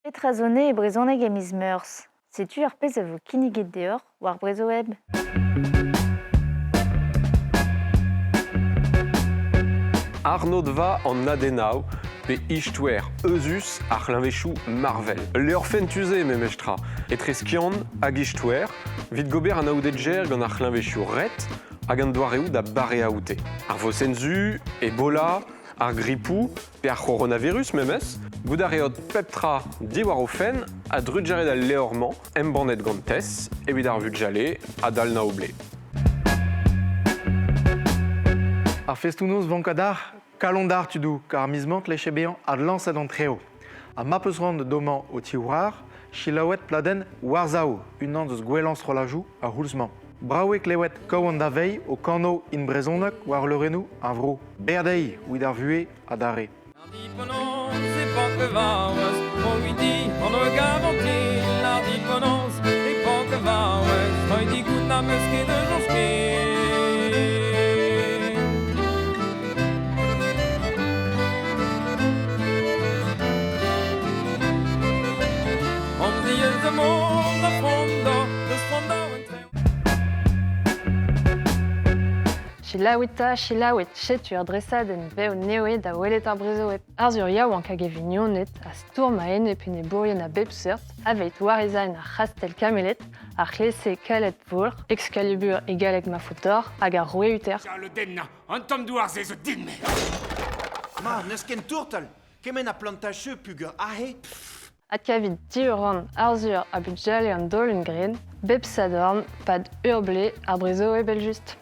Petrazone e brezhoneg emiz meurs. Setu ar pezh a vo kiniget deoc'h war brezo eb. Arnaud va en adenao pe istouer eusus ar l'invechou Marvel. Leur fentuze memestra etreskian hag istouer, vid gober an aoudedger gant ar l'invechou ret hag an doareoù da bareaoute. Ar vosenzu, Ebola, ar gripou pe ar coronavirus memes, goudareot peptra diwar o fen a drudjaret al leorman, embannet gantez, evit ar vudjale a dal naoble. Ar festounoz vankadar, kalondar tudou, car mizmant leche bean ad lansed an treo. A mapeus rand doman o tiourar, chilaouet pladen warzao, unan deus gwellans rolajou a roulsman. Braouek lewet kaouan da vei o kano in brezonek war le renou a vro. Berdei, ouid ar vue a dare. L'indépendance c'est pas que vaouez, on lui dit, on le garantit. L'indépendance c'est pas que vaouez, on dit gout na meusket de jonchket. On dit le monde a fondo, de fondo en treo. Chilawita, chilawit, chetu ar dresad en veo neoe da welet ar brezoet. Ar zur yaouan kag e vignonet, a stourm a ene pene bourien a bepseurt, aveit warezaen ar chastel kamelet, ar klese kalet vour, Excalibur e galek ma foutor, hag ar roe uter. Le denna, un tom douar ze din me. Ma, neus ken tourtal, kemen a plantacheu pugur ahe. Ad kavit diuran ar zur a budjale an dol un gren, bepsadorn, pad urble ar brezo e beljust.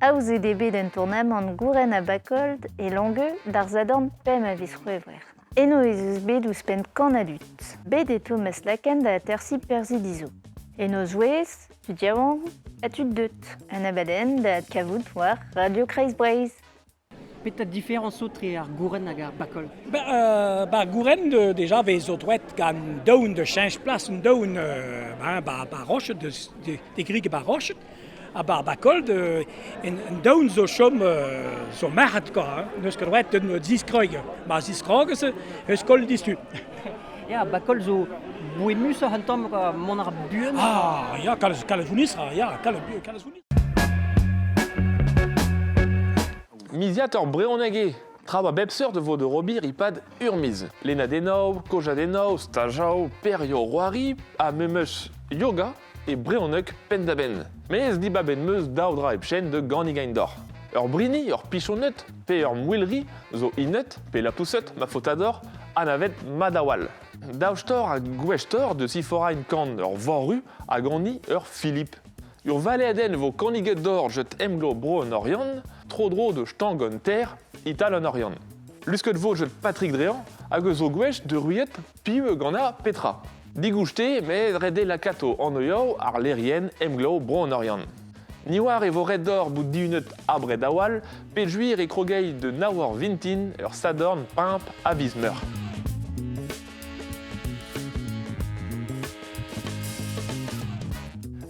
Aouze debe den tournament gouren a bakold e lange d'ar zadorn pem a viz c'hwevrer. Eno ez eus bet ouzpen kan adut. Bet e Thomas Laken da tersi perzi dizo. Eno zouez, tu diaouan, a tu deut. An abaden da kavout war Radio Kreiz Breiz. Peut-être différence autre ar gouren hag ar bakol. Gouren déjà vez o drouet gant daoun de change plas un daoun rochet de grig ba rochet a bar bakol en daoun zo chom zo marad kor neus ket drouet un ziskrog. Ba ziskrog eus kol distu. Ya, bakol zo boemus ar hantam mon ar buen. Ah, ya, kalz vounis ra, ya, kalz vounis. Miziator breonege, traba bepseur de vo de robir ipad urmiz. Lena denov, koja denov, stajao, perio roari, a memeus yoga et breonek pendaben. Mais di baben meus daudra epchen de ganigaindor. Ur brini, ur pichonnet, pe ur mouilri, zo inet, pe la pousset, ma fotador, anavet madawal. Daustor a gwechtor de siforain kan ur vorru a gani ur Philippe. Ur vale aden vo kaniget d'or jet emglo bro en orion, tro dro de stangon ter, ital en orion. Lusket vo jet Patrick Dréan, hag eus o gwech de ruet piu gana Petra. Digouchte, mais rede la kato en oyo ar lerien emglo bro en orion. Niwar e vo red d'or bout diunet abre dawal, pe juir e krogei de nawar vintin ur sadorn pimp a bizmeur.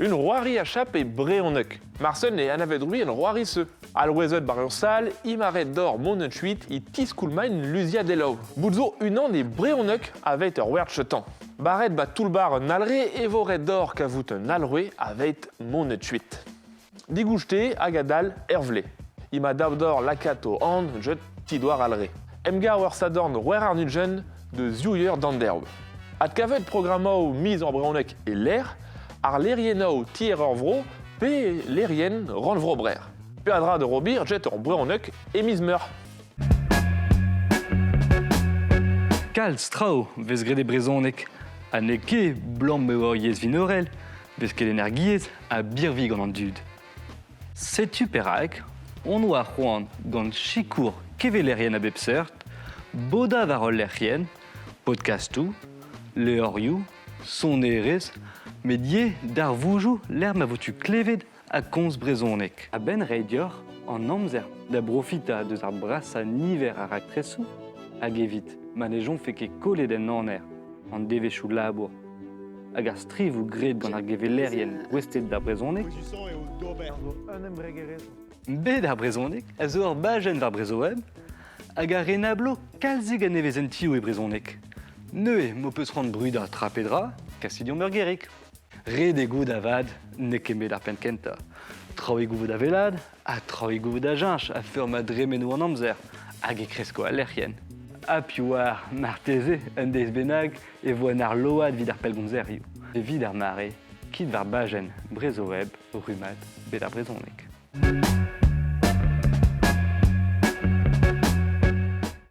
Un roari a chap e breonnek. Marsen e anavet rui en roari se. Al ouezet bar ur sal, imaret d'or monet chuit i tiskoulmain luzia delov. Boutzo unan e breonnek avet ur wert chetan. Barret bat toulbar un alre e voret d'or kavout un alroe avet monet chuit. Digouchte agadal ervle. Ima dav d'or lakato an jet tidoar alre. Emgar ur sadorn rouer ar nujen de ziouyeur d'anderb. Ad kavet programmao miz en breonnek e l'air, ar lerienao tier ur vro, pe lerien ran vro brer. Pe adra de robir jet ur breonnek e mizmeur. Kalz trao vez grede brezonek. A neke blanc me oa yez vinorel, vez ket energiez a birvig an an dud. Setu peraek, on oa c'hoant gant chikour kevelerien a bepseurt, boda var ol lerien, podcastou, leorioù, son erez, medie d'ar voujou l'er ma votu klevet a komz brezonek. A ben reidior an amzer da brofita deus ar bras a niver a rak tresou, hag evit manejon feke kolet en aner, an devechou labour. Hag ar striv ou gred gant ar gevelerien westet da brezonek. Bet ar brezonek, a zo ur bajen var brezoeb, hag a renablo kalzig a nevezentio e brezonek. Neue mo peus rand brud ar trapedra, Castillon Murgeric. Re de goud avad, ne kemet ar penkenta. Traoui goud a velad, a traoui goud a jinch, a feur ma dremenou an amzer, hag e kresko a lercien. A piouar marteze, un deiz benag, e voan ar load vid ar pelgonzerio. E vid ar mare, kit var bajen, brezo web, rumat, bet ar brezonek.